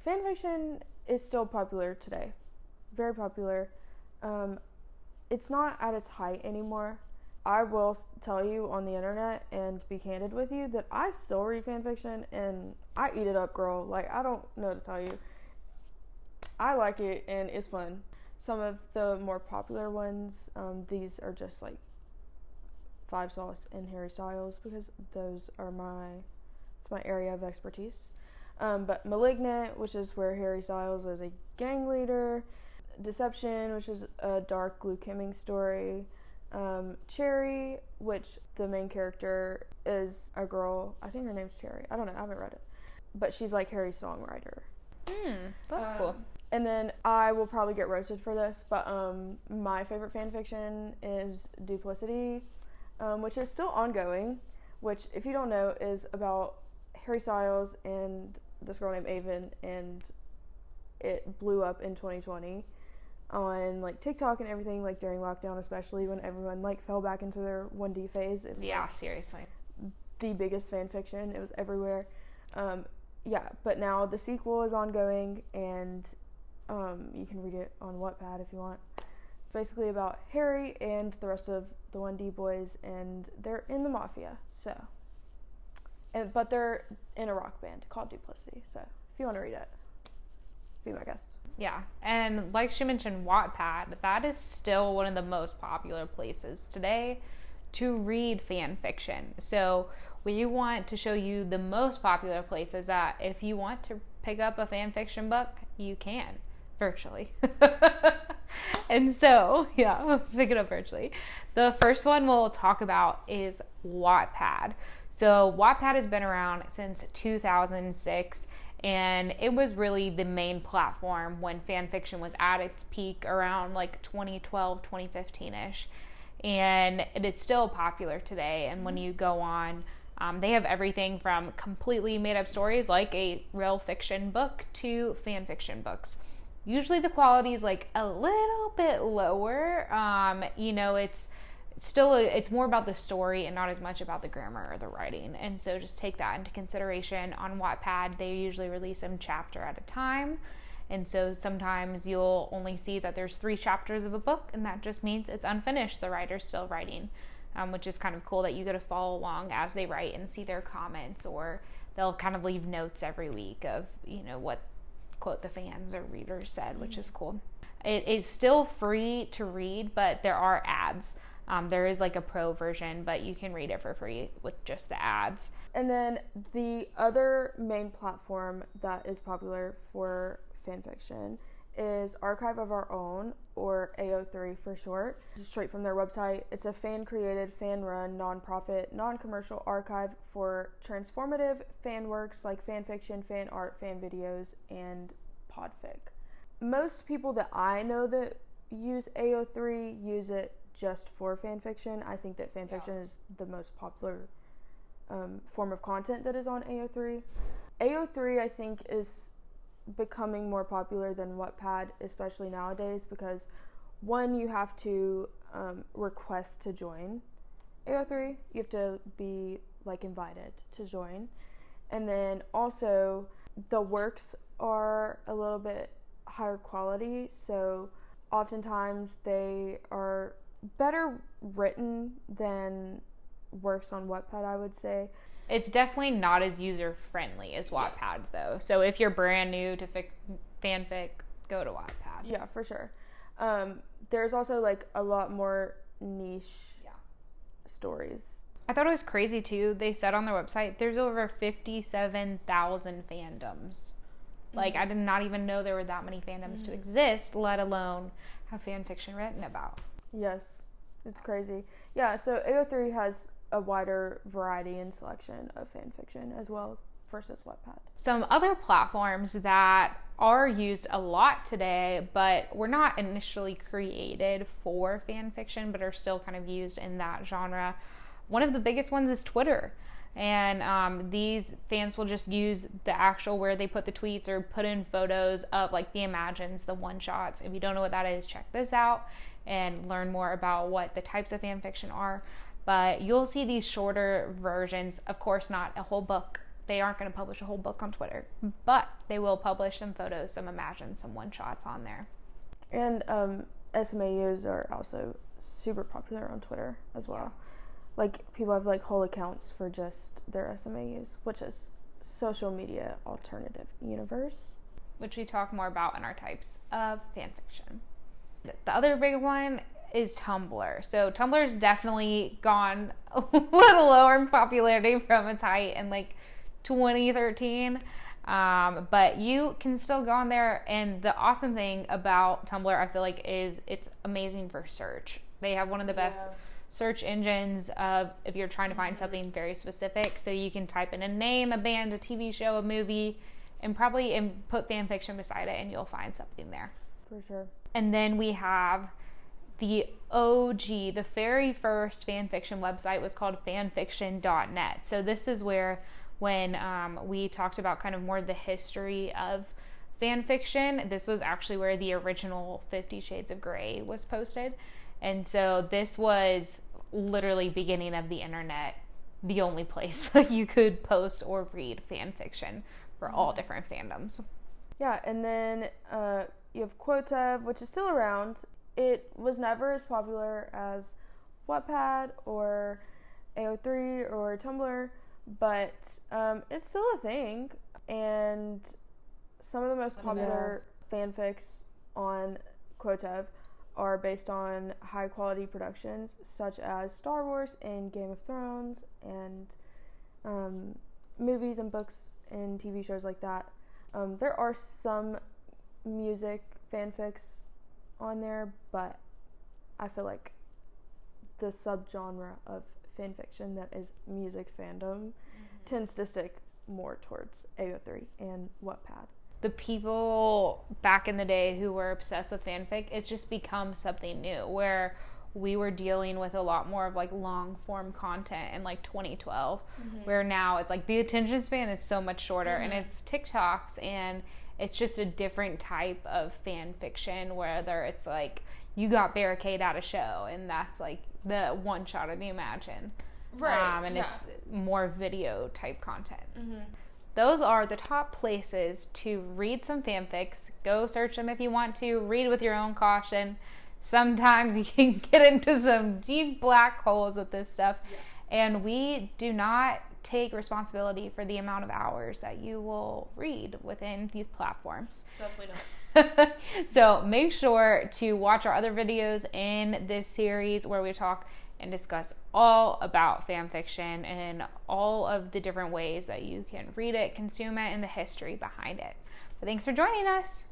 fanfiction is still popular today. Very popular. It's not at its height anymore. I will tell you on the internet and be candid with you that I still read fanfiction and I eat it up, girl. Like, I don't know what to tell you. I like it and it's fun. Some of the more popular ones, these are just like Five Sauce and Harry Styles because those are it's my area of expertise. But Malignant, which is where Harry Styles is a gang leader. Deception, which is a dark Luke Hemmings story. Cherry, which the main character is a girl. I think her name's Cherry. I don't know. I haven't read it. But she's like Harry's songwriter. That's cool. And then I will probably get roasted for this, but my favorite fanfiction is Duplicity, which is still ongoing, which, if you don't know, is about Harry Styles and this girl named Avon, and it blew up in 2020 on like TikTok and everything, like during lockdown, especially when everyone like fell back into their 1D phase. It's Seriously. The biggest fan fiction. It was everywhere. But now the sequel is ongoing, and you can read it on Wattpad if you want. It's basically about Harry and the rest of the 1D boys, and they're in the mafia. But they're in a rock band called Duplicity. So if you want to read it, be my guest. Yeah, and like she mentioned, Wattpad, that is still one of the most popular places today to read fan fiction. So we want to show you the most popular places that if you want to pick up a fan fiction book, you can, virtually. And so, pick it up virtually. The first one we'll talk about is Wattpad. So Wattpad has been around since 2006. And it was really the main platform when fan fiction was at its peak around like 2012, 2015-ish. And it is still popular today. And when you go on, they have everything from completely made up stories like a real fiction book to fan fiction books. Usually the quality is like a little bit lower. It's more about the story and not as much about the grammar or the writing. And so just take that into consideration. On Wattpad, they usually release them chapter at a time. And so sometimes you'll only see that there's 3 chapters of a book, and that just means it's unfinished. The writer's still writing, which is kind of cool that you get to follow along as they write and see their comments, or they'll kind of leave notes every week of, what quote the fans or readers said, which is cool. It is still free to read, but there are ads. There is like a pro version, but you can read it for free with just the ads. And then the other main platform that is popular for fanfiction is Archive of Our Own, or AO3 for short. Straight from their website, it's a fan-created, fan-run, non-profit, non-commercial archive for transformative fan works like fanfiction, fan art, fan videos, and podfic. Most people that I know that use AO3 use it just for fanfiction. I think that fanfiction is the most popular form of content that is on AO3. AO3, I think, is becoming more popular than Wattpad, especially nowadays, because one, you have to request to join AO3. You have to be like invited to join, and then also the works are a little bit higher quality, so oftentimes they are better written than works on Wattpad, I would say. It's definitely not as user-friendly as Wattpad, though. So if you're brand new to fanfic, go to Wattpad. Yeah, for sure. There's also like a lot more niche stories. I thought it was crazy, too. They said on their website, there's over 57,000 fandoms. Like, I did not even know there were that many fandoms to exist, let alone have fanfiction written about. Yes, it's crazy. Yeah, so AO3 has a wider variety and selection of fan fiction as well versus Wattpad. Some other platforms that are used a lot today, but were not initially created for fan fiction, but are still kind of used in that genre. One of the biggest ones is Twitter. And these fans will just use the actual where they put the tweets or put in photos of like the imagines, the one-shots. If you don't know what that is, check this out and learn more about what the types of fan fiction are. But you'll see these shorter versions, of course not a whole book, they aren't going to publish a whole book on Twitter, but they will publish some photos, some imagines, some one-shots on there. And SMAUs are also super popular on Twitter as well. Like, people have, like, whole accounts for just their SMAUs, which is social media alternative universe. Which we talk more about in our types of fanfiction. The other big one is Tumblr. So Tumblr's definitely gone a little lower in popularity from its height in like 2013. But you can still go on there, and the awesome thing about Tumblr, I feel like, is it's amazing for search. They have one of the best search engines of if you're trying to find something very specific. So you can type in a name, a band, a TV show, a movie, and put fan fiction beside it, and you'll find something there. For sure. And then we have the OG, the very first fan fiction website was called fanfiction.net. So this is where, when we talked about kind of more the history of fan fiction, this was actually where the original 50 Shades of Grey was posted. And so this was literally beginning of the internet, the only place that you could post or read fan fiction for all different fandoms. Yeah, and then you have Quotev, which is still around. It was never as popular as Wattpad or AO3 or Tumblr, but it's still a thing. And some of the most popular fanfics on Quotev are based on high quality productions such as Star Wars and Game of Thrones, and movies and books and TV shows like that. There are some music fanfics on there, but I feel like the subgenre of fanfiction that is music fandom tends to stick more towards AO3 and Wattpad. The people back in the day who were obsessed with fanfic, it's just become something new, where we were dealing with a lot more of like long form content in like 2012, where now it's like the attention span is so much shorter, and it's TikToks, and it's just a different type of fan fiction, whether it's like you got barricade at a show and that's like the one shot or the imagine, and it's more video type content. Those are the top places to read some fanfics. Go search them if you want to. Read with your own caution. Sometimes you can get into some deep black holes with this stuff. And we do not take responsibility for the amount of hours that you will read within these platforms. Definitely not. So make sure to watch our other videos in this series where we talk and discuss all about fan fiction and all of the different ways that you can read it, consume it, and the history behind it. But thanks for joining us.